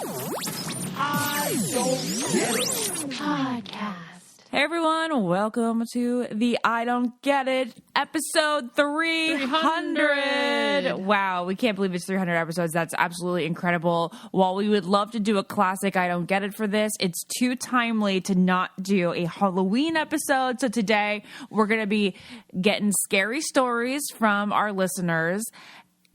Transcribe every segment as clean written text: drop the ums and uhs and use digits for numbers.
I Don't Get It Podcast. Hey everyone, welcome to the I Don't Get It episode 300. Wow, we can't believe it's 300 episodes. That's absolutely incredible. While we would love to do a classic I Don't Get It for this, it's too timely to not do a Halloween episode. So today we're going to be getting scary stories from our listeners.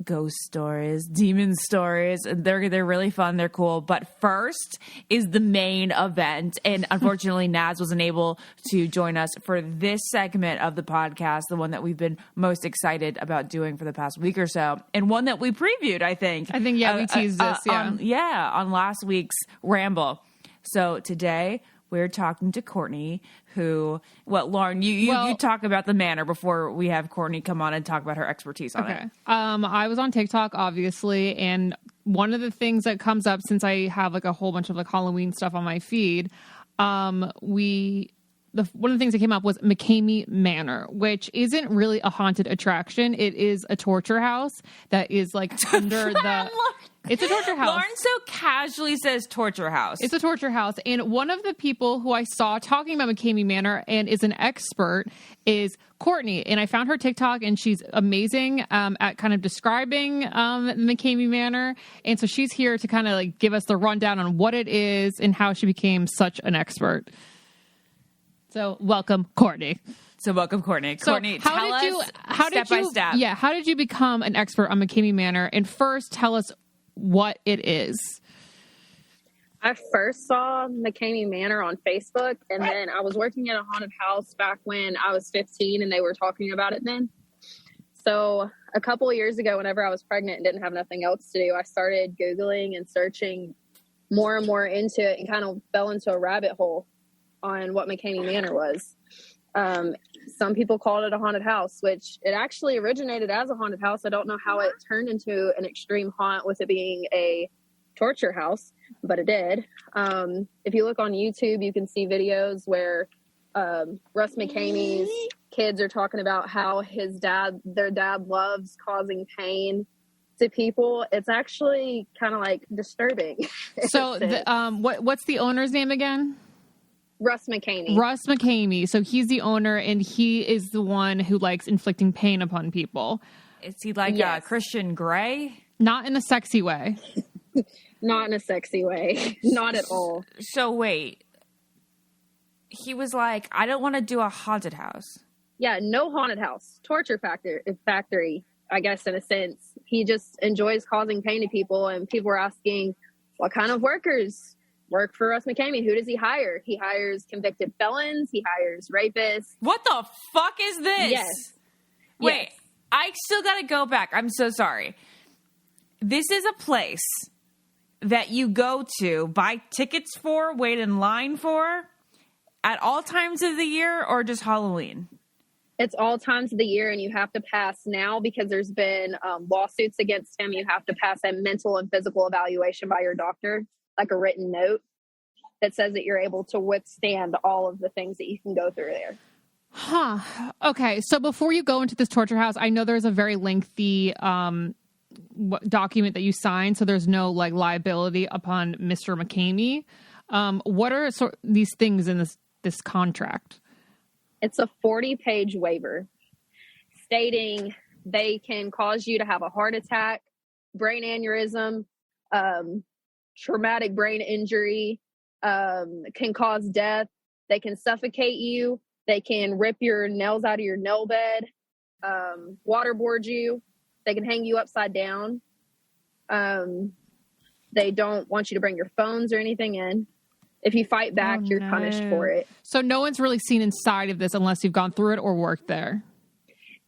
Ghost stories, demon stories. They're really fun. They're cool. But first is the main event. And unfortunately, Naz wasn't able to join us for this segment of the podcast, the one that we've been most excited about doing for the past week or so. And one that we previewed, I think. Yeah, we teased this. On last week's ramble. So today we're talking to Courtney, who, Lauren, you talk about the manor before we have Courtney come on and talk about her expertise on it. I was on TikTok, obviously, and one of the things that comes up since I have like a whole bunch of like Halloween stuff on my feed, one of the things that came up was McKamey Manor, which isn't really a haunted attraction. It is a torture house that is like under the... It's a torture house. Lauren so casually says torture house. It's a torture house. And one of the people who I saw talking about McKamey Manor and is an expert is Courtney. And I found her TikTok, and she's amazing at kind of describing McKamey Manor. And so she's here to kind of like give us the rundown on what it is and how she became such an expert. So welcome, Courtney. Courtney, tell us step by step. Yeah, how did you become an expert on McKamey Manor? And first, tell us what it is. I first saw McKamey Manor on Facebook, and then I was working at a haunted house back when I was 15, and they were talking about it then. So a couple of years ago, whenever I was pregnant and didn't have nothing else to do, I started Googling and searching more and more into it and kind of fell into a rabbit hole on what McKamey Manor was. Some people called it a haunted house, which it actually originated as a haunted house. I don't know how it turned into an extreme haunt with it being a torture house, but it did. If you look on YouTube, you can see videos where Russ McKamey's kids are talking about how their dad loves causing pain to people. It's actually kind of like disturbing. So what's the owner's name again? Russ McKamey. Russ McKamey. So he's the owner, and he is the one who likes inflicting pain upon people. Is he like Christian Grey? Not in a sexy way. Not in a sexy way. Not at all. So wait. He was like, I don't want to do a haunted house. Yeah, no haunted house. Torture factory, I guess, in a sense. He just enjoys causing pain to people, and people were asking, what kind of workers work for Russ McKamey? Who does he hire? He hires convicted felons. He hires rapists. What the fuck is this? Yes. Wait, yes. I still got to go back. I'm so sorry. This is a place that you go to, buy tickets for, wait in line for, at all times of the year, or just Halloween? It's all times of the year, and you have to pass now because there's been lawsuits against him. You have to pass a mental and physical evaluation by your doctor, like a written note that says that you're able to withstand all of the things that you can go through there. Huh. Okay. So before you go into this torture house, I know there's a very lengthy document that you signed, so there's no like liability upon Mr. McKamey. What are these things in this contract? It's a 40-page waiver stating they can cause you to have a heart attack, brain aneurysm, traumatic brain injury, can cause death. They can suffocate you. They can rip your nails out of your nail bed, waterboard you. They can hang you upside down. They don't want you to bring your phones or anything in. If you fight back, you're punished for it. So no one's really seen inside of this unless you've gone through it or worked there.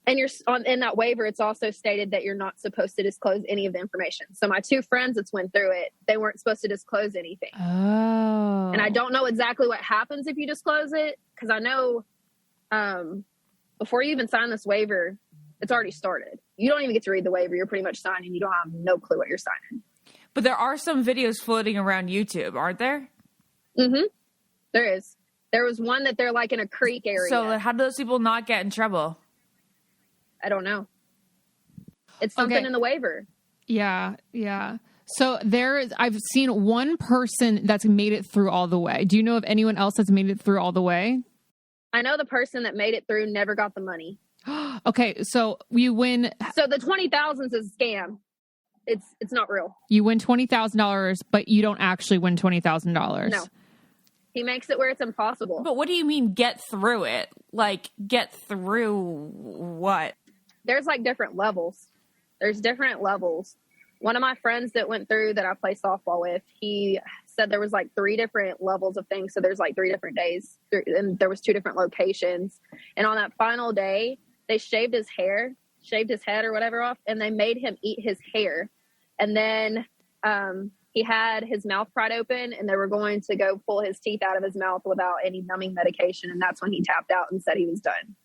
And in that waiver, it's also stated that you're not supposed to disclose any of the information. So my two friends that went through it, they weren't supposed to disclose anything. Oh. And I don't know exactly what happens if you disclose it, because I know before you even sign this waiver, it's already started. You don't even get to read the waiver. You're pretty much signing. You don't have no clue what you're signing. But there are some videos floating around YouTube, aren't there? Mm-hmm. There is. There was one that they're like in a creek area. So how do those people not get in trouble? I don't know. It's something in the waiver. Yeah, yeah. So I've seen one person that's made it through all the way. Do you know of anyone else that's made it through all the way? I know the person that made it through never got the money. Okay, so you win. So the 20,000 is a scam. It's not real. You win $20,000, but you don't actually win $20,000. No. He makes it where it's impossible. But what do you mean get through it? Like, get through what? There's like different levels. There's different levels. One of my friends that went through that I play softball with, he said there was like 3 different levels of things. So there's like 3 different days, and there was 2 different locations. And on that final day, they shaved his head or whatever off, and they made him eat his hair. And then he had his mouth pried open, and they were going to go pull his teeth out of his mouth without any numbing medication. And that's when he tapped out and said he was done.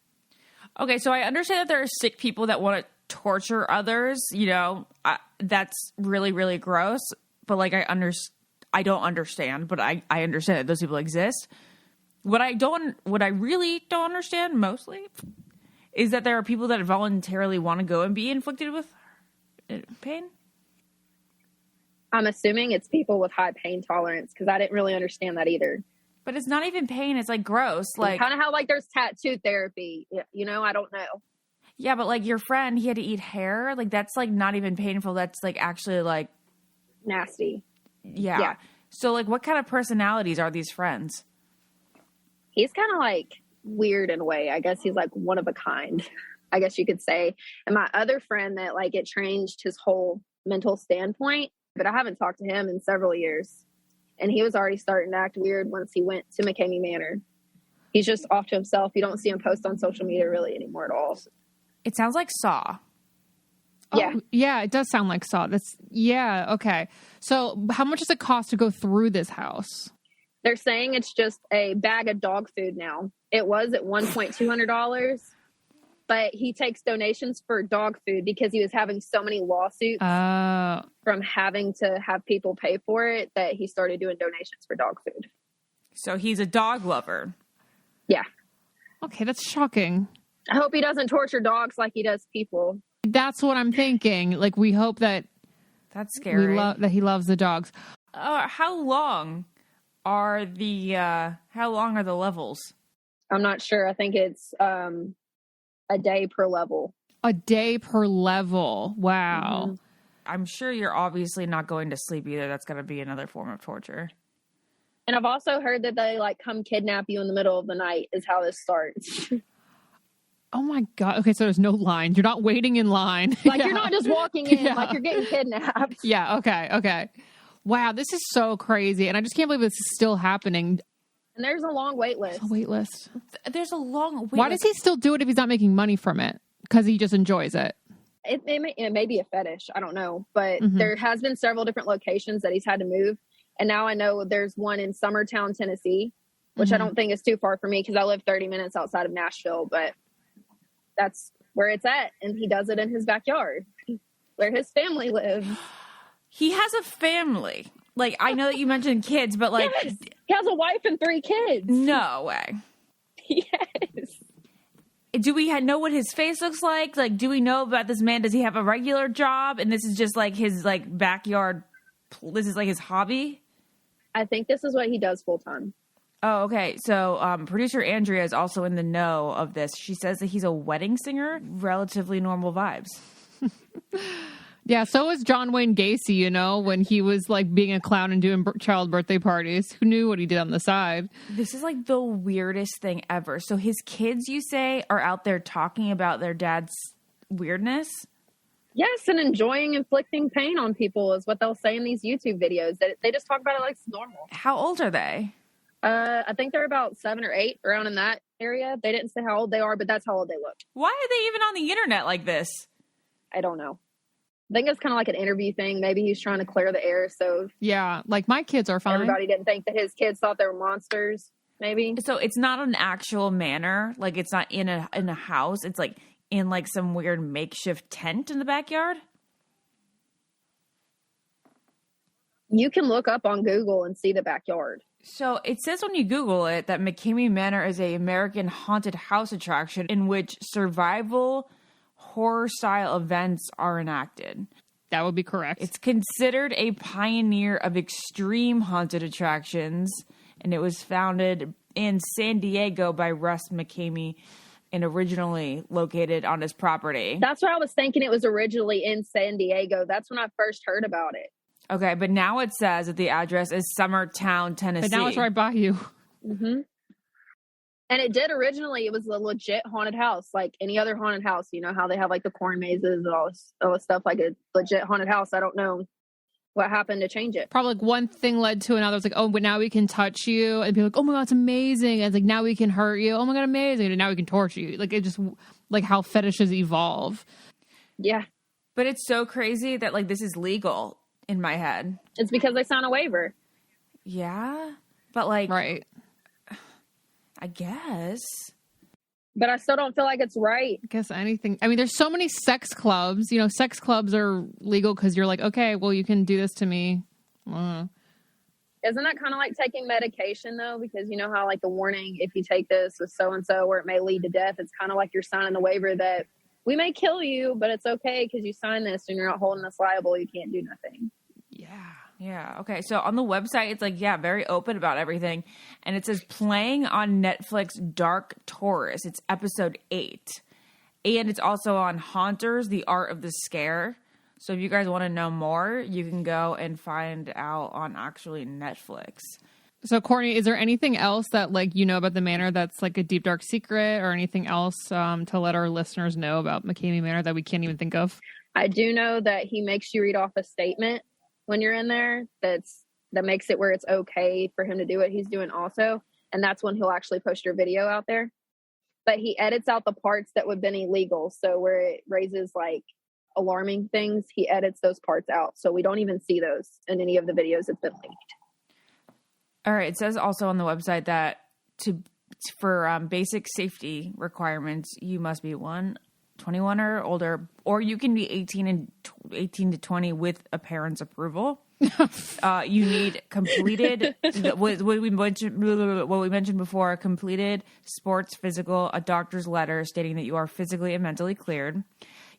Okay, so I understand that there are sick people that want to torture others. You know, that's really, really gross. But like, I don't understand, but I understand that those people exist. What I really don't understand mostly is that there are people that voluntarily want to go and be inflicted with pain. I'm assuming it's people with high pain tolerance, because I didn't really understand that either. But it's not even pain. It's like gross. Like, kind of how like there's tattoo therapy. You know, I don't know. Yeah, but like your friend, he had to eat hair. Like that's like not even painful. That's like actually like nasty. Yeah. So like what kind of personalities are these friends? He's kind of like weird in a way. I guess he's like one of a kind, I guess you could say. And my other friend that like it changed his whole mental standpoint, but I haven't talked to him in several years. And he was already starting to act weird once he went to McKamey Manor. He's just off to himself. You don't see him post on social media really anymore at all. It sounds like Saw. Yeah. Oh, yeah, it does sound like Saw. Okay. So how much does it cost to go through this house? They're saying it's just a bag of dog food now. It was at $1,200, but he takes donations for dog food because he was having so many lawsuits from having to have people pay for it that he started doing donations for dog food. So he's a dog lover. Yeah. Okay, that's shocking. I hope he doesn't torture dogs like he does people. That's what I'm thinking. Like, we hope that that's scary. That he loves the dogs. How long are the levels? I'm not sure. I think it's a day per level. A day per level. Wow. Mm-hmm. I'm sure you're obviously not going to sleep either. That's going to be another form of torture. And I've also heard that they like come kidnap you in the middle of the night is how this starts. Oh my God. Okay, so there's no line. You're not waiting in line. Like you're not just walking in like you're getting kidnapped. Yeah, okay. Wow, this is so crazy. And I just can't believe this is still happening. And there's a long wait list. There's a long wait Why does he still do it if he's not making money from it? Because he just enjoys it. It may be a fetish. I don't know. But there has been several different locations that he's had to move. And now I know there's one in Summertown, Tennessee, which I don't think is too far for me because I live 30 minutes outside of Nashville. But that's where it's at. And he does it in his backyard where his family lives. He has a family. Like, I know that you mentioned kids, but like... Yes. He has a wife and 3 kids. No way. Yes. Do we know what his face looks like? Like, do we know about this man? Does he have a regular job? And this is just like his like backyard... This is like his hobby? I think this is what he does full time. Oh, okay. So producer Andrea is also in the know of this. She says that he's a wedding singer. Relatively normal vibes. Yeah, so was John Wayne Gacy, you know, when he was like being a clown and doing child birthday parties. Who knew what he did on the side? This is like the weirdest thing ever. So his kids, you say, are out there talking about their dad's weirdness? Yes, and enjoying inflicting pain on people is what they'll say in these YouTube videos. They just talk about it like it's normal. How old are they? I think they're about 7 or 8, around in that area. They didn't say how old they are, but that's how old they look. Why are they even on the internet like this? I don't know. I think it's kind of like an interview thing. Maybe he's trying to clear the air. So yeah, like my kids are fine. Everybody didn't think that his kids thought they were monsters. Maybe. So it's not an actual manor. Like it's not in a house. It's like in like some weird makeshift tent in the backyard. You can look up on Google and see the backyard. So it says when you Google it that McKamey Manor is an American haunted house attraction in which survival horror-style events are enacted. That would be correct. It's considered a pioneer of extreme haunted attractions, and it was founded in San Diego by Russ McKamey and originally located on his property. That's what I was thinking. It was originally in San Diego. That's when I first heard about it. Okay, but now it says that the address is Summertown, Tennessee. But now it's right by you. Mm-hmm. And it did originally, it was a legit haunted house, like any other haunted house. You know how they have like the corn mazes and all this stuff, like a legit haunted house. I don't know what happened to change it. Probably like one thing led to another. It's like, oh, but now we can touch you. And be like, oh my God, it's amazing. And it's like, now we can hurt you. Oh my God, amazing. And now we can torture you. Like, it just, like how fetishes evolve. Yeah. But it's so crazy that like this is legal in my head. It's because they signed a waiver. Yeah. But like, Right. I guess. But I still don't feel like it's right. I guess anything. I mean, there's so many sex clubs. You know, sex clubs are legal because you're like, okay, well, you can do this to me. Isn't that kind of like taking medication, though? Because you know how, like, the warning, if you take this with so-and-so or it may lead to death, it's kind of like you're signing the waiver that we may kill you, but it's okay because you signed this and you're not holding us liable. You can't do nothing. Yeah. Okay. So on the website, it's like, yeah, very open about everything. And it says playing on Netflix Dark Taurus. It's episode 8. And it's also on Haunters, The Art of the Scare. So if you guys want to know more, you can go and find out on actually Netflix. So, Courtney, is there anything else that, like, you know about the manor that's like a deep, dark secret or anything else to let our listeners know about McKamey Manor that we can't even think of? I do know that he makes you read off a statement when you're in there that makes it where it's okay for him to do what he's doing also. And that's when he'll actually post your video out there. But he edits out the parts that would have been illegal. So where it raises like alarming things, he edits those parts out. So we don't even see those in any of the videos that's been linked. All right. It says also on the website that for basic safety requirements, you must be 21 or older, or you can be 18 to 20 with a parent's approval. You need completed what we mentioned before, completed sports physical, a doctor's letter stating that you are physically and mentally cleared.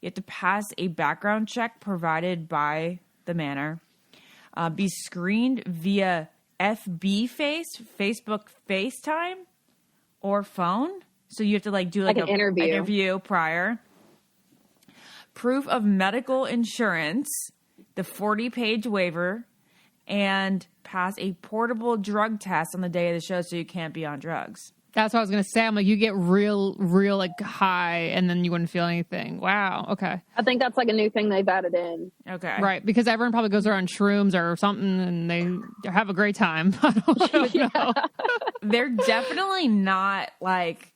You have to pass a background check provided by the manor. Be screened via Facebook FaceTime, or phone. So you have to like do like an interview prior. Proof of medical insurance, the 40-page waiver, and pass a portable drug test on the day of the show so you can't be on drugs. That's what I was going to say. I'm like, you get real like high and then you wouldn't feel anything. Wow. Okay. I think that's like a new thing they've added in. Okay. Right. Because everyone probably goes there on shrooms or something and they have a great time. I don't know. They're definitely not like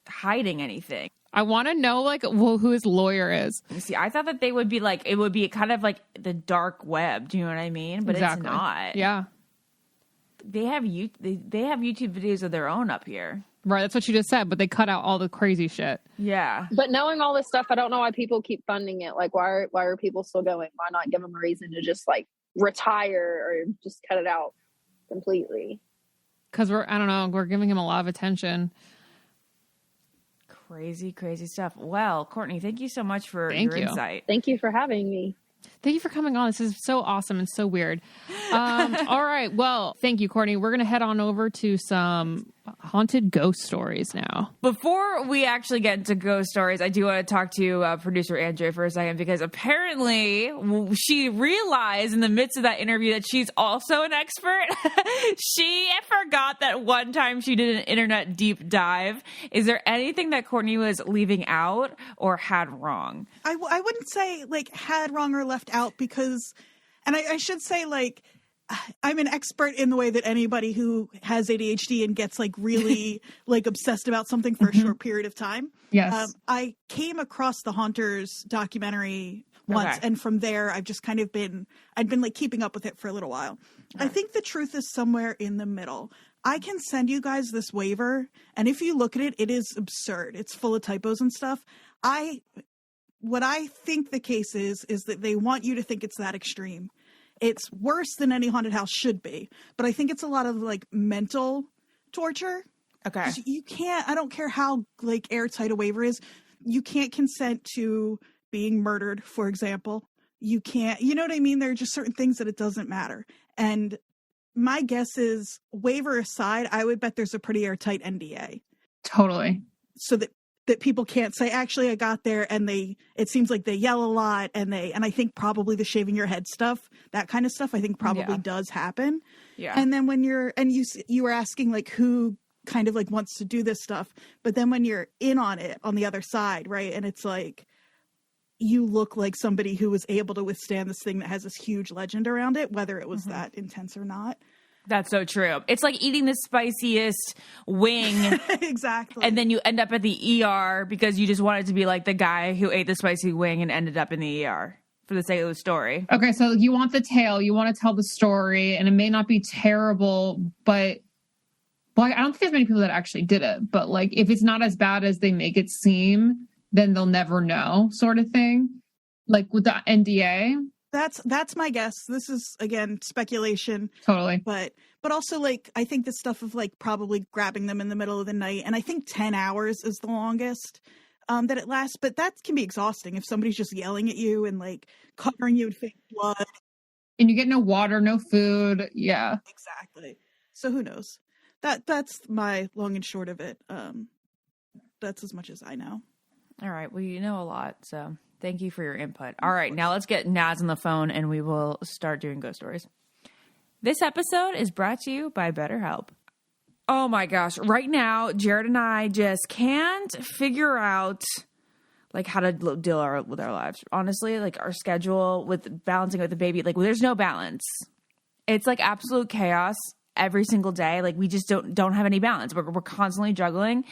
hiding anything. I want to know like who his lawyer is. You see, I thought that they would be like, it would be kind of like the dark web. Do you know what I mean? But Exactly. It's not. Yeah. They have YouTube videos of their own up here. Right. That's what you just said, but they cut out all the crazy shit. Yeah. But knowing all this stuff, I don't know why people keep funding it. Like, why are people still going? Why not give them a reason to just like retire or just cut it out completely? Because we're giving him a lot of attention. Crazy stuff. Well, Courtney, thank you so much for your insight. Thank you for having me. Thank you for coming on. This is so awesome and so weird. All right. Well, thank you, Courtney. We're going to head on over to some haunted ghost stories now. Before we actually get into ghost stories, I do want to talk to producer Andrea for a second, because apparently she realized in the midst of that interview that she's also an expert. She forgot that one time she did an internet deep dive. Is there anything that Courtney was leaving out or had wrong? I wouldn't say like had wrong or left out, because, and I should say like, I'm an expert in the way that anybody who has ADHD and gets like really like obsessed about something for a short period of time. Yes. I came across the Haunters documentary once, and from there I've just kind of I'd been like keeping up with it for a little while. I think the truth is somewhere in the middle. I can send you guys this waiver, and if you look at it, it is absurd. It's full of typos and stuff. What I think the case is that they want you to think it's that extreme. It's worse than any haunted house should be, but I think it's a lot of like mental torture. Okay. 'Cause you can't, I don't care how like airtight a waiver is, you can't consent to being murdered, for example. you can't, you know what I mean? There are just certain things that it doesn't matter. And my guess is, waiver aside, I would bet there's a pretty airtight NDA. Totally. So that people can't say, actually, I got there, and it seems like they yell a lot, and I think probably the shaving your head stuff, that kind of stuff, I think probably does happen. Yeah. And then when you were asking like who kind of like wants to do this stuff, but then when you're in on it on the other side, right? And it's like, you look like somebody who was able to withstand this thing that has this huge legend around it, whether it was that intense or not. That's so true. It's like eating the spiciest wing. Exactly. And then you end up at the ER because you just wanted to be like the guy who ate the spicy wing and ended up in the ER for the sake of the story. Okay, so you want the tale, you want to tell the story, and it may not be terrible, but I don't think there's many people that actually did it. But like, if it's not as bad as they make it seem, then they'll never know, sort of thing. Like with the NDA. That's my guess. This is, again, speculation. Totally. But also, like, I think the stuff of, like, probably grabbing them in the middle of the night, and I think 10 hours is the longest that it lasts. But that can be exhausting if somebody's just yelling at you and, like, covering you in fake blood. And you get no water, no food. Yeah. Exactly. So who knows? That's my long and short of it. That's as much as I know. All right. Well, you know a lot, so... Thank you for your input. All right, now let's get Naz on the phone and we will start doing ghost stories. This episode is brought to you by BetterHelp. Oh my gosh. Right now, Jared and I just can't figure out like how to deal with our lives. Honestly, like our schedule with balancing with the baby, like there's no balance. It's like absolute chaos every single day. Like we just don't have any balance. We're constantly juggling.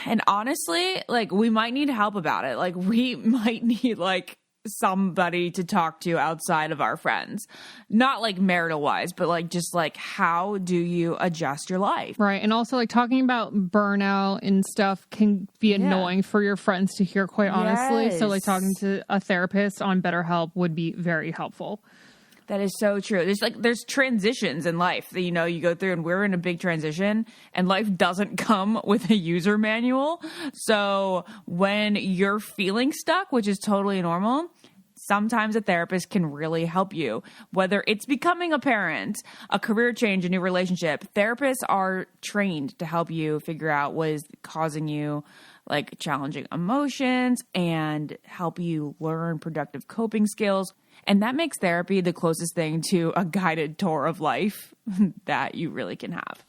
And honestly, like we might need help about it. Like we might need like somebody to talk to outside of our friends, not like marital wise, but like just like how do you adjust your life? Right. And also like talking about burnout and stuff can be annoying for your friends to hear, quite honestly. Yes. So like talking to a therapist on BetterHelp would be very helpful. That is so true. There's transitions in life that, you know, you go through, and we're in a big transition, and life doesn't come with a user manual. So when you're feeling stuck, which is totally normal, sometimes a therapist can really help you. Whether it's becoming a parent, a career change, a new relationship, therapists are trained to help you figure out what is causing you like challenging emotions and help you learn productive coping skills. And that makes therapy the closest thing to a guided tour of life that you really can have.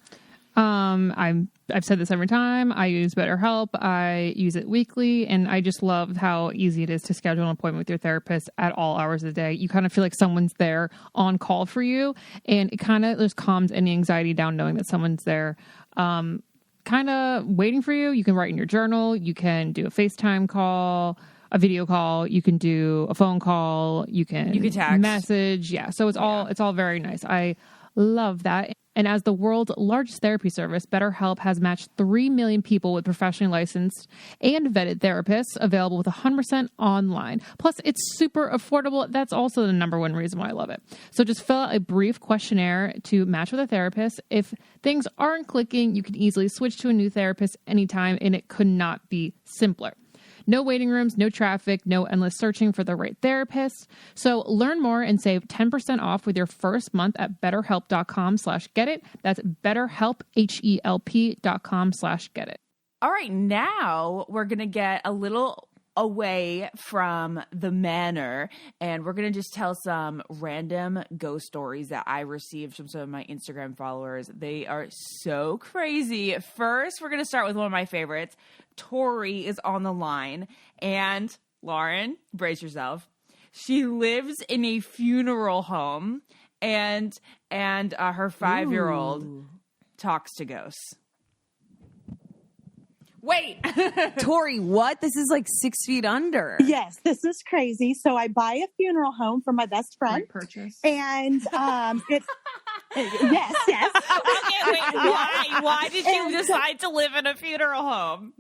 I've said this every time. I use BetterHelp. I use it weekly, and I just love how easy it is to schedule an appointment with your therapist at all hours of the day. You kind of feel like someone's there on call for you, and it kind of just calms any anxiety down knowing that someone's there kind of waiting for you. You can write in your journal. You can do a FaceTime call, a video call. You can do a phone call. You can text, message. Yeah. So it's all very nice. I love that. And as the world's largest therapy service, BetterHelp has matched 3 million people with professionally licensed and vetted therapists, available with 100% online. Plus, it's super affordable. That's also the number one reason why I love it. So just fill out a brief questionnaire to match with a therapist. If things aren't clicking, you can easily switch to a new therapist anytime, and it could not be simpler. No waiting rooms, no traffic, no endless searching for the right therapist. So learn more and save 10% off with your first month at betterhelp.com/getit. That's BetterHelp, HELP.com/getit. All right, now we're going to get a little away from the manor, and we're going to just tell some random ghost stories that I received from some of my Instagram followers. They are so crazy. First, we're going to start with one of my favorites. Tori is on the line, and Lauren, brace yourself. She lives in a funeral home, and her 5-year-old talks to ghosts. Wait, Tori, what? This is like 6 feet under. Yes, this is crazy. So I buy a funeral home for my best friend. Great purchase. And it's yes. Okay, wait, why? Why did you decide to live in a funeral home?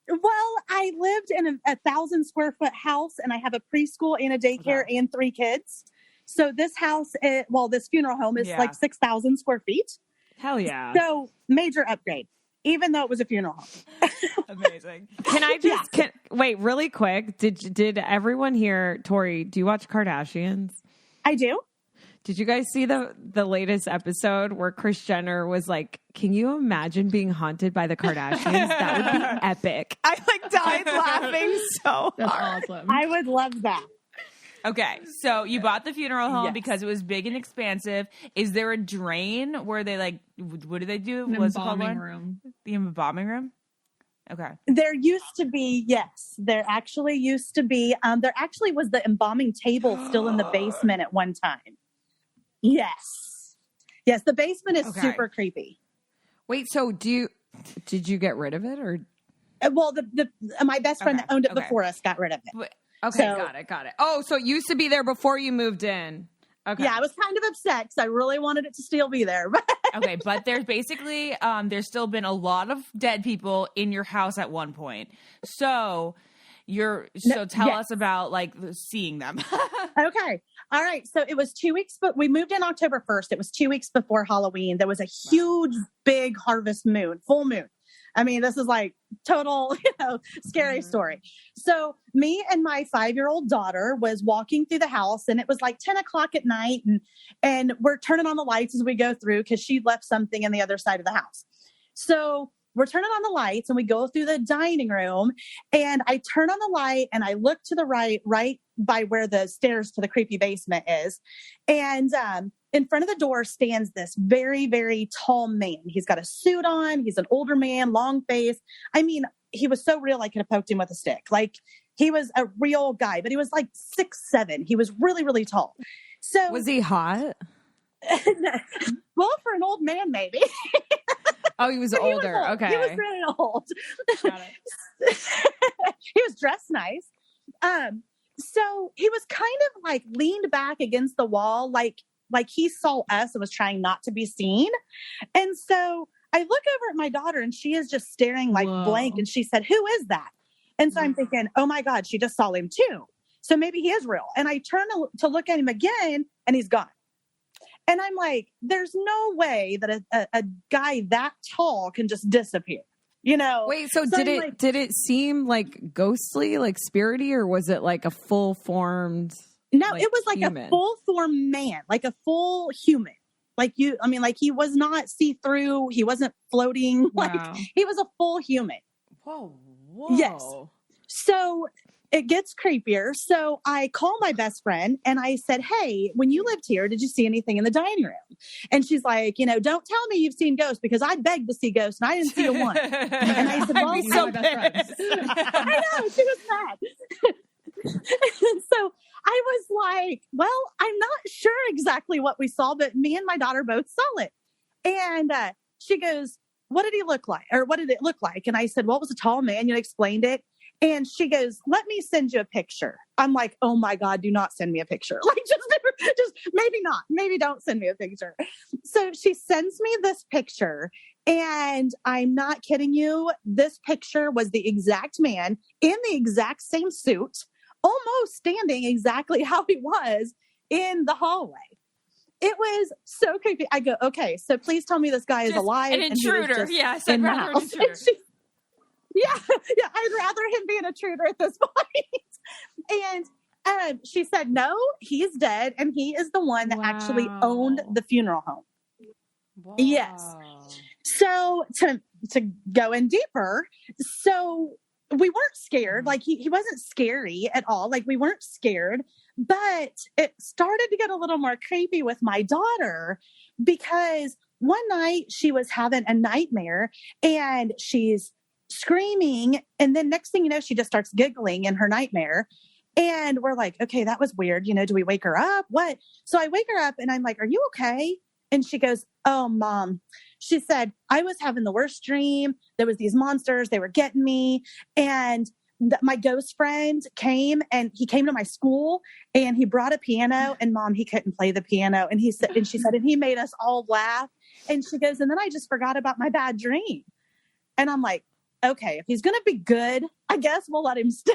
Well, I lived in a 1,000 square foot house, and I have a preschool and a daycare and 3 kids. So this house, this funeral home is like 6,000 square feet. Hell yeah. So major upgrade. even though it was a funeral home. Amazing. Can I just wait really quick? Did everyone here, Tori, do you watch Kardashians? I do. Did you guys see the latest episode where Kris Jenner was like, can you imagine being haunted by the Kardashians? That would be epic. I like died laughing so That's hard. awesome. I would love that. Okay, so you bought the funeral home Yes. because it was big and expansive. Is there a drain where they like, what do they do? An What's it called? embalming room. The embalming room? Okay. There used to be, yes, there actually used to be. There actually was the embalming table still in the basement at one time. Yes. Yes, the basement is Okay. super creepy. Wait, so did you get rid of it or? Well, my best friend Okay, that owned it okay. before us got rid of it. Okay, So- got it. Oh, so it used to be there before you moved in. Okay. Yeah, I was kind of upset because I really wanted it to still be there. Okay, but there's basically there's still been a lot of dead people in your house at one point. So tell yes. us about like seeing them. Okay. All right. So it was 2 weeks, but we moved in October 1st. It was 2 weeks before Halloween. There was a huge, big harvest moon, full moon. I mean, this is like total, scary story. So me and my 5-year-old daughter was walking through the house and it was like 10 o'clock at night and we're turning on the lights as we go through because she left something in the other side of the house. So we're turning on the lights and we go through the dining room and I turn on the light and I look to the right by where the stairs to the creepy basement is. And, in front of the door stands this very, very tall man. He's got a suit on. He's an older man, long face. I mean, he was so real I could have poked him with a stick. Like he was a real guy, but he was like 6'7". He was really, really tall. So Was he hot? well, for an old man, maybe. Oh, he was But older. He was old. Okay. He was really old. Got it. He was dressed nice. So he was kind of like leaned back against the wall, like he saw us and was trying not to be seen. And so I look over at my daughter and she is just staring like Whoa. blank. And she said, "Who is that?" And so I'm thinking, oh my God, she just saw him too. So maybe he is real. And I turn to look at him again and he's gone. And I'm like, there's no way that a guy that tall can just disappear, Wait, so I'm like, did it seem like ghostly, like spirity, or was it like a full formed? no, like, it was like human? a full form man, like a full human. Like like he was not see through. He wasn't floating. Wow. Like he was a full human. Whoa. Yes. So it gets creepier. So I call my best friend and I said, "Hey, when you lived here, did you see anything in the dining room?" And she's like, "Don't tell me you've seen ghosts because I begged to see ghosts and I didn't see a one." And I said, "Well, I'd be so pissed. I know, she was mad." So I was like, well, I'm not sure exactly what we saw, but me and my daughter both saw it. And she goes, "What did he look like? Or what did it look like?" And I said, "Well, it was a tall man. You explained it." And she goes, "Let me send you a picture." I'm like, "Oh my God, do not send me a picture." Like just maybe not, maybe don't send me a picture. So she sends me this picture and I'm not kidding you. This picture was the exact man in the exact same suit, almost standing exactly how he was in the hallway. It was so creepy. I go, "Okay, so please tell me this guy is Just alive." an and he was intruder. just Yes, in I'd the rather an house. intruder. And she- yeah, I'd rather him be an intruder at this point. And she said, "No, he's dead, and he is the one that actually owned the funeral home." Wow. Yes. So to go in deeper, so we weren't scared. Like he wasn't scary at all. Like we weren't scared, but it started to get a little more creepy with my daughter because one night she was having a nightmare and she's screaming. And then next thing you know, she just starts giggling in her nightmare. And we're like, "Okay, that was weird. Do we wake her up? What?" So I wake her up and I'm like, "Are you okay?" And she goes, "Oh, Mom." She said, "I was having the worst dream. There was these monsters. They were getting me. And my ghost friend came and he came to my school and he brought a piano and Mom, he couldn't play the piano." And she said, and he made us all laugh. And she goes, "And then I just forgot about my bad dream." And I'm like, okay, if he's going to be good, I guess we'll let him stay.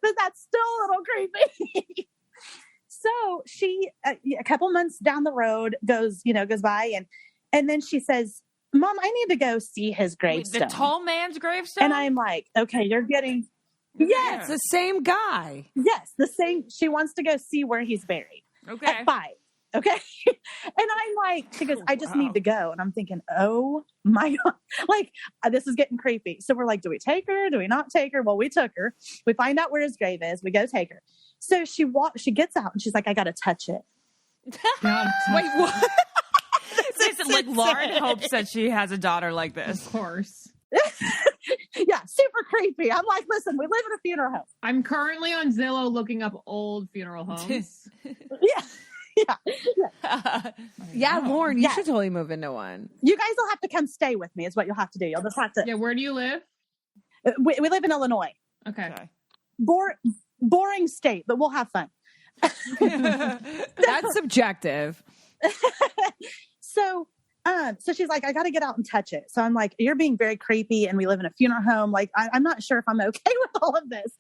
But that's still a little creepy. So she, a couple months down the road goes by and then she says, Mom, I need to go see his gravestone. The tall man's gravestone? And I'm like, okay, you're getting... Yes. It's the same guy. Yes, the same. She wants to go see where he's buried. Okay. At 5. Okay. And I'm like, she goes, I just need to go. And I'm thinking, oh my God, like, this is getting creepy. So we're like, do we take her? Do we not take her? Well, we took her. We find out where his grave is. We go take her. So she gets out and she's like, I got to touch it. Wait, what? Like Lauren hopes that she has a daughter like this. Of course. Yeah, super creepy. I'm like, listen, we live in a funeral home. I'm currently on Zillow looking up old funeral homes. Yeah, Lauren, you should totally move into one. You guys will have to come stay with me is what you'll have to do. You'll just have to. Yeah, where do you live? We live in Illinois. Okay. Boring state, but we'll have fun. That's subjective. So she's like, I got to get out and touch it. So I'm like, you're being very creepy and we live in a funeral home. Like, I'm not sure if I'm okay with all of this.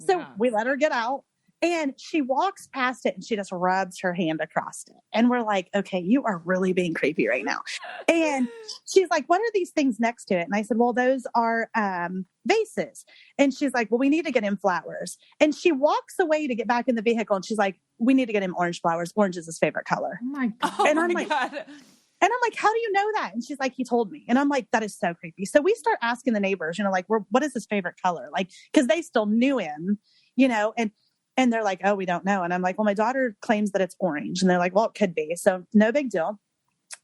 So we let her get out and she walks past it and she just rubs her hand across it. And we're like, okay, you are really being creepy right now. And she's like, what are these things next to it? And I said, well, those are vases. And she's like, well, we need to get him flowers. And she walks away to get back in the vehicle. And she's like, we need to get him orange flowers. Orange is his favorite color. Oh my God. And I'm like, and I'm like, how do you know that? And she's like, he told me. And I'm like, that is so creepy. So we start asking the neighbors, like, what is his favorite color? Like, because they still knew him, and they're like, oh, we don't know. And I'm like, well, my daughter claims that it's orange. And they're like, well, it could be. So no big deal.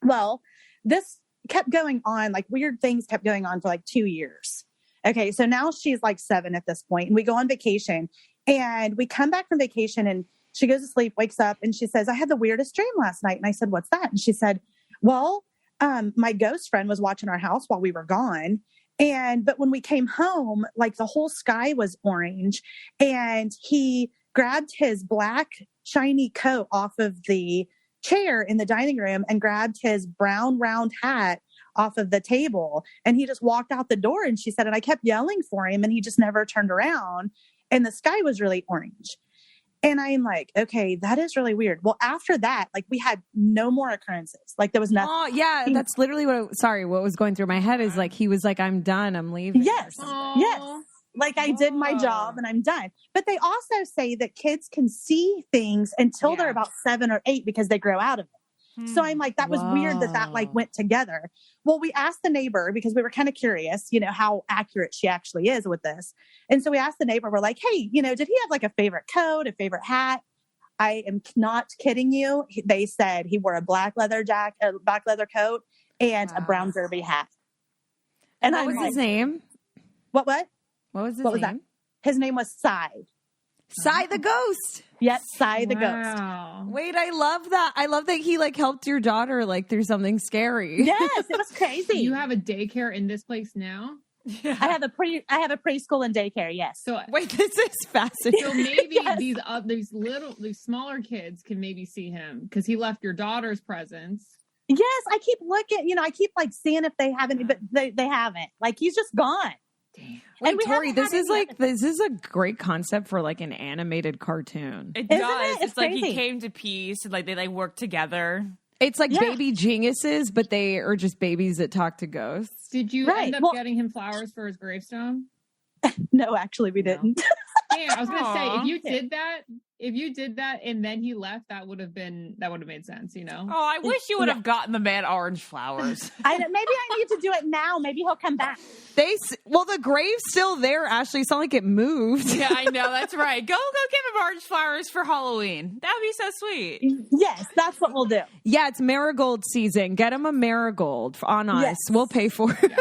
Well, this kept going on, like weird things kept going on for like 2 years. Okay. So now she's like 7 at this point, and we go on vacation and we come back from vacation and she goes to sleep, wakes up, and she says, I had the weirdest dream last night. And I said, what's that? And she said, well, my ghost friend was watching our house while we were gone. But when we came home, like the whole sky was orange, and he grabbed his black shiny coat off of the chair in the dining room and grabbed his brown round hat off of the table. And he just walked out the door. And she said, and I kept yelling for him and he just never turned around. And the sky was really orange. And I'm like, okay, that is really weird. Well, after that, like we had no more occurrences. Like there was nothing. Oh, yeah. That's literally what was going through my head is like, he was like, I'm done. I'm leaving. Yes. Yes. Like I did my job and I'm done. But they also say that kids can see things until they're about 7 or 8 because they grow out of it. So I'm like, that was weird that like went together. Well, we asked the neighbor because we were kind of curious, how accurate she actually is with this. And so we asked the neighbor, we're like, hey, did he have like a favorite coat, a favorite hat? I am not kidding you. They said he wore a black leather coat and a brown derby hat. And what was his name? What? What was his name? That? His name was Cy. Cy the ghost. Yes, Cy the ghost. Wait, I love that. I love that he like helped your daughter like through something scary. Yes, it was crazy. You have a daycare in this place now? Yeah. I have a preschool and daycare. Yes. So wait, this is fascinating. So maybe these smaller kids can maybe see him because he left your daughter's presence. Yes, I keep looking. I keep like seeing if they haven't, but they haven't. Like he's just gone. Damn. Wait, Tori, this is a great concept for like an animated cartoon. It does. It's like he came to peace and like they like work together. It's like baby geniuses, but they are just babies that talk to ghosts. Did you end up getting him flowers for his gravestone? No, actually we didn't. Yeah, I was gonna say if you did that and then he left, that would have made sense, Oh, I wish you would have gotten the man orange flowers. Maybe I need to do it now. Maybe he'll come back. The grave's still there, Ashley. It's not like it moved. Yeah, I know. That's right. Go give him orange flowers for Halloween. That would be so sweet. Yes, that's what we'll do. Yeah, it's marigold season. Get him a marigold on us. Yes. We'll pay for it. Yeah.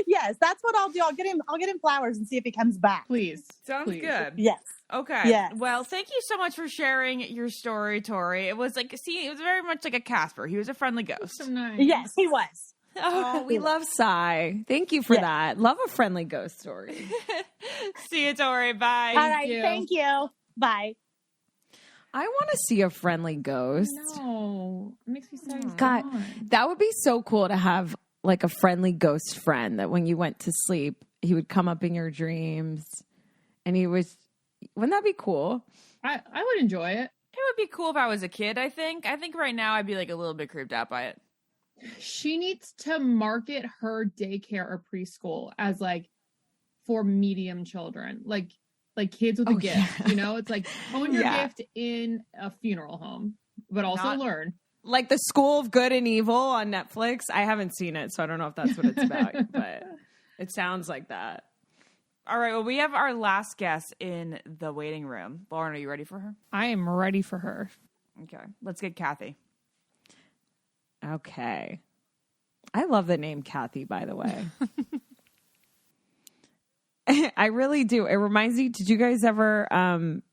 Yes, that's what I'll do. I'll get him flowers and see if he comes back. Please. Sounds good. Yes. Okay. Yes. Well, thank you so much for sharing your story, Tori. It was very much like a Casper. He was a friendly ghost. So nice. Yes, he was. Oh, we love Cy. Thank you for that. Love a friendly ghost story. See you, Tori. Bye. All right. Thank you. Bye. I want to see a friendly ghost. No. It makes me sad. God, that would be so cool to have like a friendly ghost friend that when you went to sleep, he would come up in your dreams and wouldn't that be cool? I would enjoy it. It would be cool if I was a kid, I think. I think right now I'd be like a little bit creeped out by it. She needs to market her daycare or preschool as like for medium children, like kids with a gift. Yeah. You know, it's like own your gift in a funeral home, but also learn. Like the School of Good and Evil on Netflix. I haven't seen it, so I don't know if that's what it's about, but it sounds like that. All right. Well, we have our last guest in the waiting room. Lauren, are you ready for her? I am ready for her. Okay. Let's get Kathy. Okay. I love the name Kathy, by the way. I really do. It reminds me, did you guys ever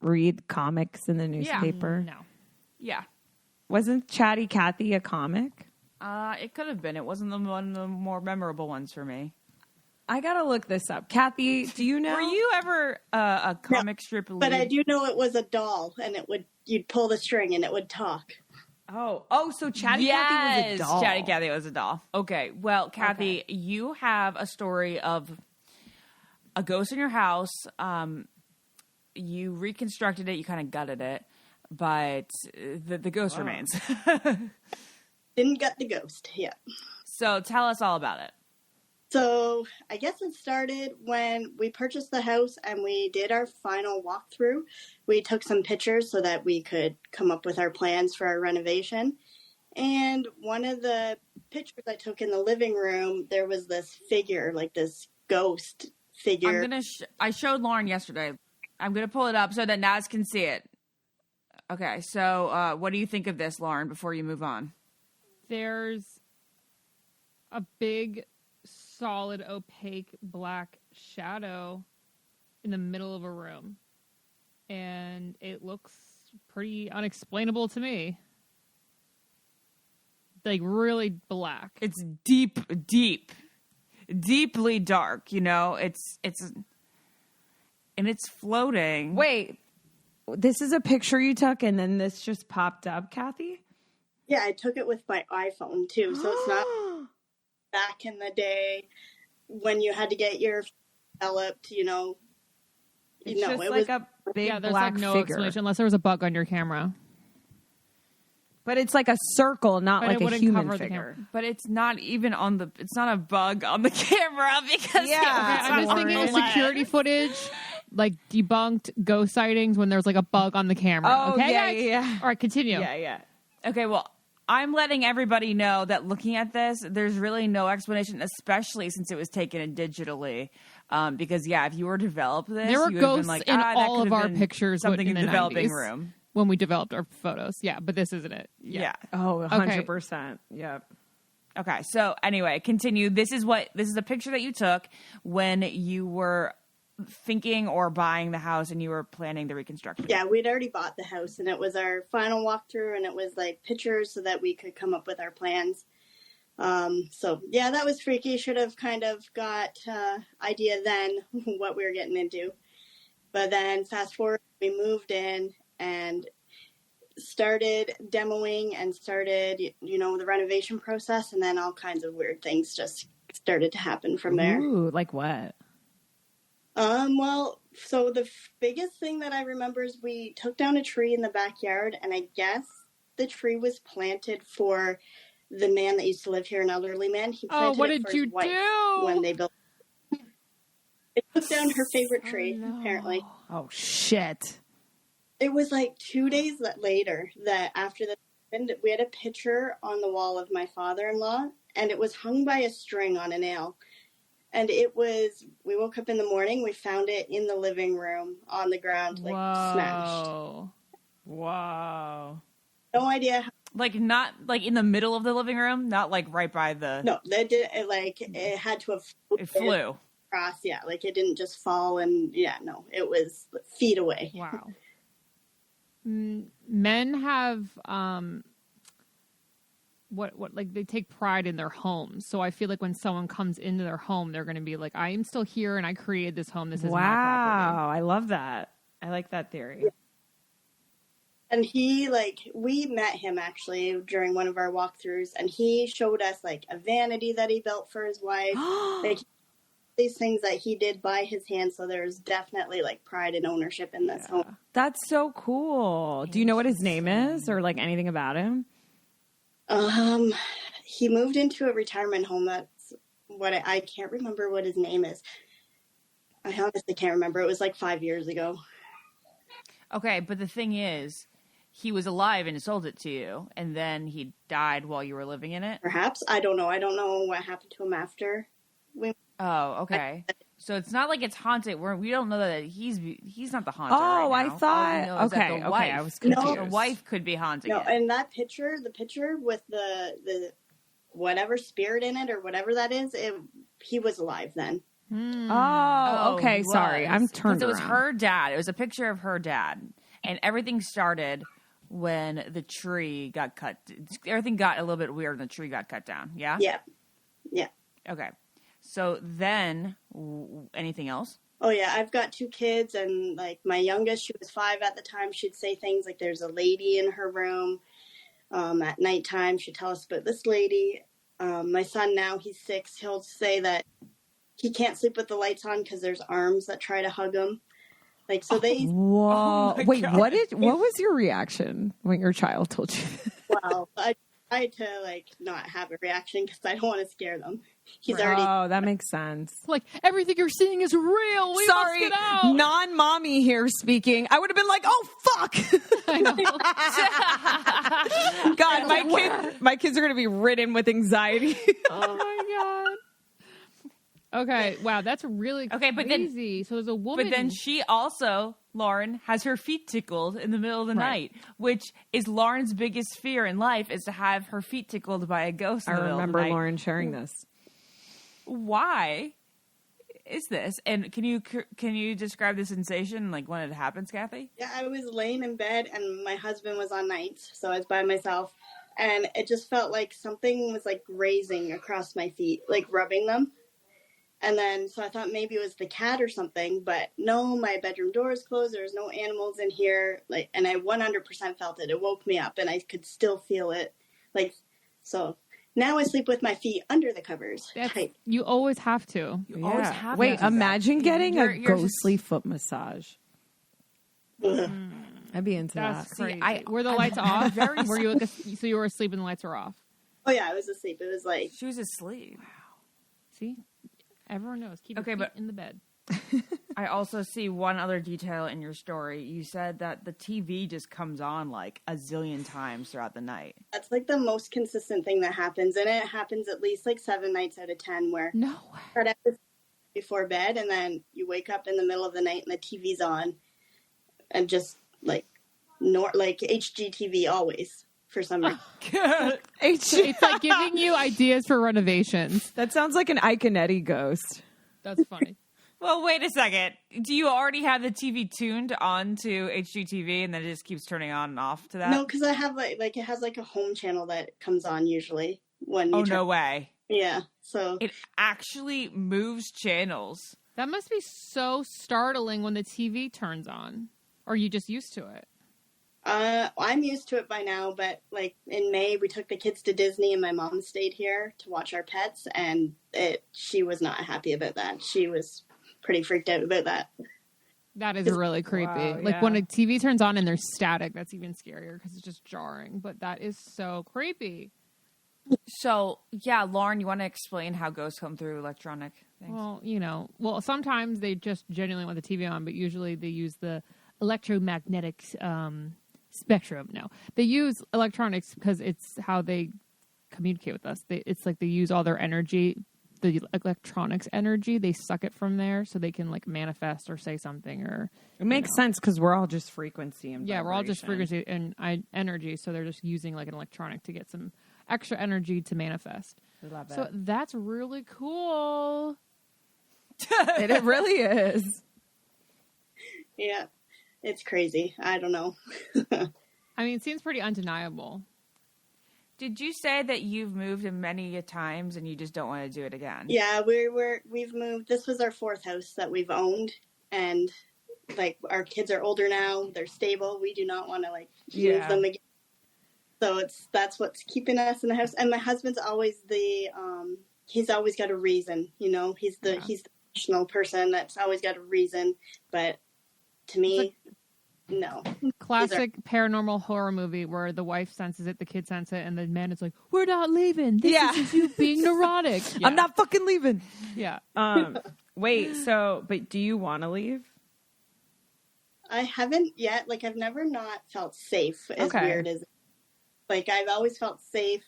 read comics in the newspaper? No. Yeah. Wasn't Chatty Cathy a comic? It could have been. It wasn't one of the more memorable ones for me. I gotta look this up. Kathy, do you know? Were you ever a comic strip lead? But I do know it was a doll, and you'd pull the string and it would talk. Oh, so Chatty Cathy was a doll. Chatty Cathy was a doll. Okay, well, Kathy, you have a story of a ghost in your house. You reconstructed it. You kind of gutted it, but the ghost remains. Didn't gut the ghost, yeah. So tell us all about it. So I guess it started when we purchased the house and we did our final walkthrough. We took some pictures so that we could come up with our plans for our renovation. And one of the pictures I took in the living room, there was this figure, like this ghost figure. I showed Lauren yesterday. I'm going to pull it up so that Naz can see it. Okay, so what do you think of this, Lauren, before you move on? There's a big, solid, opaque black shadow in the middle of a room. And it looks pretty unexplainable to me. Like, really black. It's deeply dark, you know? It's and it's floating. Wait, this is a picture you took and then this just popped up, Kathy? Yeah, I took it with my iPhone too, so it's not back in the day when you had to get your developed, It's just it like was a big there's black like no figure. explanation unless there was a bug on your camera. But it's like a circle, not like a human figure. But it's not even it's not a bug on the camera because I'm just thinking of security footage, like debunked ghost sightings when there's like a bug on the camera. Oh, okay, yeah. All right, continue. Yeah. Okay, well, I'm letting everybody know that looking at this, there's really no explanation, especially since it was taken digitally. Because, if you were to develop this, there were you ghosts would have been like, in all of our pictures something in the developing 90s room. When we developed our photos. Yeah, but this isn't it. Yeah. Oh, 100%. Yep. Okay, so anyway, continue. This is a picture that you took when you were thinking or buying the house and you were planning the reconstruction. Yeah, we'd already bought the house and it was our final walkthrough and it was like pictures so that we could come up with our plans. That was freaky. Should have kind of got idea then what we were getting into. But then fast forward, we moved in and started demoing and started, the renovation process, and then all kinds of weird things just started to happen from there. Ooh, like what? So the biggest thing that I remember is we took down a tree in the backyard, and I guess the tree was planted for the man that used to live here, an elderly man. He planted what it did for you his wife do? when they built it. Took down her favorite tree, apparently. Oh, shit. It was like 2 days later that after the we had a picture on the wall of my father-in-law, and it was hung by a string on a nail. And we woke up in the morning, we found it in the living room on the ground, smashed. Wow. No idea how. Like, not like in the middle of the living room, not like right by the. No, it had to have. It flew. Across, yeah. Like, it didn't just fall and, it was feet away. Wow. Men have they take pride in their homes. So I feel like when someone comes into their home, they're going to be like, I am still here and I created this home. This is my property. Wow, I love that. I like that theory. Yeah. And we met him actually during one of our walkthroughs, and he showed us like a vanity that he built for his wife. These things that he did by his hands. So there's definitely like pride and ownership in this home. That's so cool. Do you know what his name is or like anything about him? he moved into a retirement home. That's what I can't remember what his name is. I honestly can't remember. It was like 5 years ago. Okay, but the thing is, he was alive and sold it to you, and then he died while you were living in it? Perhaps. I don't know. I don't know what happened to him after. Oh, okay. So it's not like it's haunted. We don't know that he's not the haunter. Oh, right now. I thought. Okay, the wife. I was confused. No. The wife could be haunting No, it. and that picture, the picture with the whatever spirit in it or whatever that is, he was alive then. Oh, okay. Sorry, I'm turned around. It was around. her dad. It was a picture of her dad, and everything started when the tree got cut. Everything got a little bit weird when the tree got cut down. Yeah. Yeah. Okay. So then, anything else? Oh yeah, I've got 2 kids, and like my youngest, she was 5 at the time. She'd say things like, "There's a lady in her room." At nighttime, she'd tell us about this lady. My son now, he's 6. He'll say that he can't sleep with the lights on because there's arms that try to hug him. Like, so they. Whoa! Wait, God. What was your reaction when your child told you? Well, I tried to like not have a reaction because I don't want to scare them. He's already. Oh, that makes sense. Like, everything you're seeing is real. We Sorry, must get out. non-mommy here speaking. I would have been like, "Oh fuck!" I know. God, my kids are going to be ridden with anxiety. Oh my God. Okay, wow, that's really crazy. But then, so there's a woman. But then she also, Lauren, has her feet tickled in the middle of the night, which is Lauren's biggest fear in life, is to have her feet tickled by a ghost. I remember Lauren sharing this. Why is this? And can you describe the sensation, like when it happens, Kathy? Yeah, I was laying in bed and my husband was on nights, so I was by myself, and it just felt like something was like grazing across my feet, like rubbing them. And then, so I thought maybe it was the cat or something, but no, my bedroom door is closed. There's no animals in here. Like, and I 100% felt it. It woke me up and I could still feel it. Like, so now I sleep with my feet under the covers. Tight. You always have to. You always have Wait, to. imagine getting a ghostly foot massage. I'd be into that. That's crazy. Were the lights off? Were you so you were asleep and the lights were off? Oh yeah, I was asleep. It was like she was asleep. Wow. See? Everyone knows. Keep your feet in the bed. I also see one other detail in your story. You said that the TV just comes on like a zillion times throughout the night. That's like the most consistent thing that happens. And it happens at least like 7 nights out of 10 where no start out before bed and then you wake up in the middle of the night and the TV's on and just like like HGTV always. For some reason. It's like giving you ideas for renovations. That sounds like an Ike and Eddie ghost. That's funny. Well, wait a second. Do you already have the TV tuned on to HGTV and then it just keeps turning on and off to that? No, because I have like it has like a home channel that comes on usually when you no way. Yeah. So it actually moves channels. That must be so startling when the TV turns on. Or are you just used to it? I'm used to it by now, but like in May, we took the kids to Disney and my mom stayed here to watch our pets and she was not happy about that. She was pretty freaked out about that. That is really creepy. Wow, like when a TV turns on and there's static, that's even scarier because it's just jarring, but that is so creepy. So yeah, Lauren, you want to explain how ghosts come through electronic things? Well, sometimes they just genuinely want the TV on, but usually they use the electromagnetic spectrum. No, they use electronics because it's how they communicate with us. It's like they use all their energy, the electronics energy. They suck it from there so they can like manifest or say something. Or it makes sense because we're all just frequency and we're all just frequency and energy. So they're just using like an electronic to get some extra energy to manifest. I love it. So that's really cool. It really is. Yeah. It's crazy. I don't know. I mean, it seems pretty undeniable. Did you say that you've moved many times and you just don't want to do it again? Yeah, we've moved. This was our 4th house that we've owned, and like our kids are older now. They're stable. We do not want to like move them again. So that's what's keeping us in the house. And my husband's always he's always got a reason. He's the rational person that's always got a reason, but. To me, no. Classic paranormal horror movie where the wife senses it, the kid senses it, and the man is like, "We're not leaving. This is you being neurotic. Yeah. I'm not fucking leaving." Yeah. Wait. But do you want to leave? I haven't yet. Like, I've never not felt safe, as weird as, like, I've always felt safe.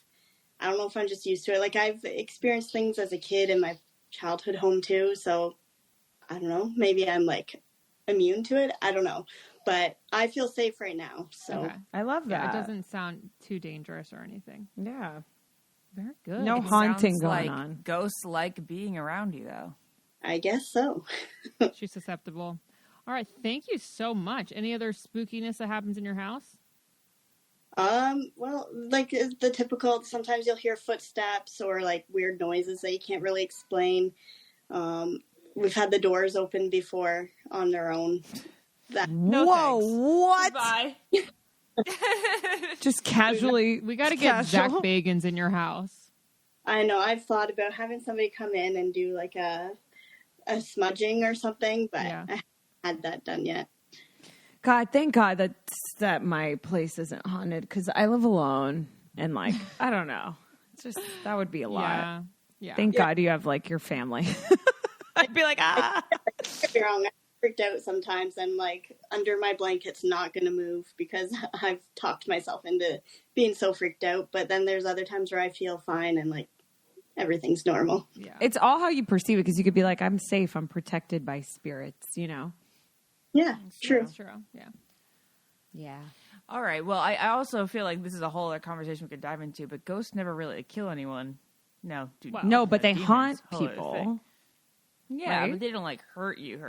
I don't know if I'm just used to it. Like, I've experienced things as a kid in my childhood home, too. So, I don't know. Maybe I'm, like, immune to it. I don't know. But I feel safe right now. So I love that. Yeah, it doesn't sound too dangerous or anything. Yeah. Very good. No haunting going on. Ghosts like being around you, though. I guess so. She's susceptible. All right. Thank you so much. Any other spookiness that happens in your house? Well, like the typical, sometimes you'll hear footsteps or like weird noises that you can't really explain. We've had the doors open before on their own. Whoa, what? Bye. Just casually. We got to get Zach Bagans in your house. I know. I've thought about having somebody come in and do like a smudging or something, but I haven't had that done yet. God, thank God that my place isn't haunted because I live alone and like I don't know. It's just that would be a lot. Yeah. Thank God you have like your family. I'd be like, I'm freaked out sometimes. I'm like under my blanket's not going to move because I've talked myself into being so freaked out. But then there's other times where I feel fine and like everything's normal. Yeah, it's all how you perceive it because you could be like, I'm safe, I'm protected by spirits, you know. Yeah, true. That's true. Yeah. Yeah. All right. Well, I also feel like this is a whole other conversation we could dive into, but ghosts never really kill anyone. No. No, but they demons, haunt whole other people. thing. Yeah, right? but they don't like hurt you.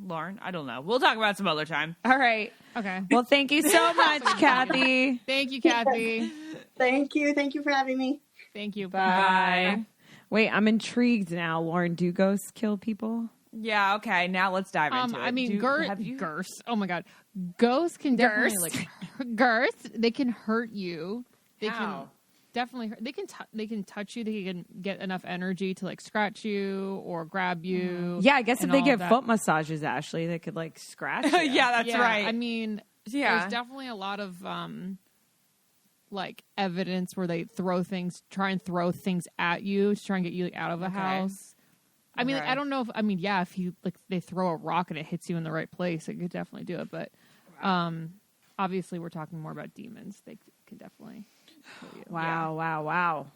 Lauren, I don't know. We'll talk about it some other time. All right. Okay. Well, thank you so much, Kathy. Thank you, Kathy. Thank you. Thank you for having me. Thank you. Bye. Wait, I'm intrigued now. Lauren, do ghosts kill people? Yeah, okay. Now let's dive into it. I mean, ghosts. Oh my God, ghosts can definitely ghosts. They can hurt you. They can definitely hurt. They can touch you. They can get enough energy to like scratch you or grab you. Yeah, I guess if they give foot massages, Ashley, they could like scratch you. Yeah, that's right. I mean, there's definitely a lot of like evidence where they try and throw things at you to try and get you like, out of a house. I mean, like, I don't know if you like they throw a rock and it hits you in the right place, it could definitely do it. But obviously, we're talking more about demons. They can definitely kill you. Wow.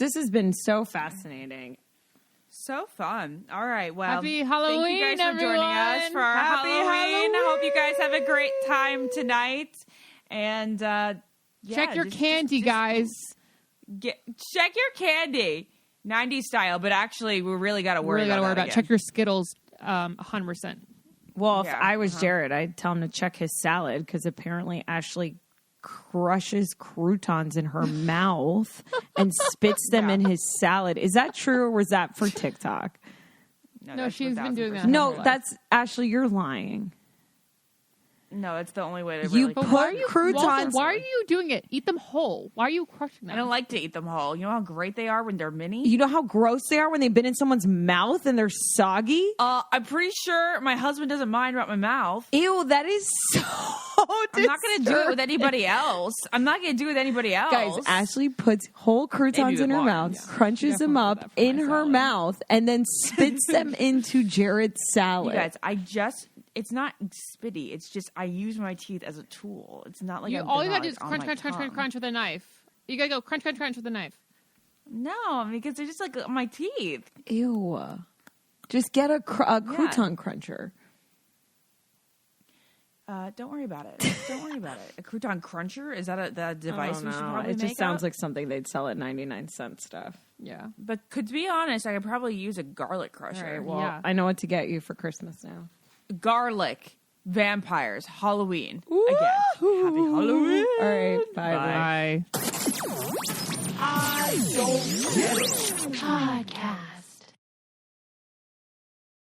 This has been so fascinating. So fun. All right. Well, happy Halloween, thank you guys for joining us for our Halloween. I hope you guys have a great time tonight. And check your candy, guys. Check your candy. 90s style, but actually we really got to worry about check your Skittles 100%. Well, if I was Jared, I'd tell him to check his salad because apparently Ashley crushes croutons in her mouth and spits them in his salad. Is that true or was that for TikTok? No, she's been doing that. No, that's Ashley, you're lying. No, it's the only way to you really... put croutons... Why are you doing it? Eat them whole. Why are you crushing them? I don't like to eat them whole. You know how great they are when they're mini? You know how gross they are when they've been in someone's mouth and they're soggy? I'm pretty sure my husband doesn't mind about my mouth. Ew, that is so I'm not going to do it with anybody else. Guys, Ashley puts whole croutons in her mouth, crunches them up in her mouth, and then spits them into Jared's salad. You guys, it's not spitty. It's just I use my teeth as a tool. It's not like all you gotta do is crunch with a knife. You gotta go crunch with a knife. No, because they're just like on my teeth. Ew. Just get a crouton cruncher. Don't worry about it. A crouton cruncher? Is that a device we should probably make? It just sounds like something they'd sell at 99-cent stuff. Yeah. But to be honest, I could probably use a garlic crusher. Right, well, I know what to get you for Christmas now. Garlic, vampires, Halloween. Ooh. Again, happy Halloween. All right, bye. I don't get it. Podcast.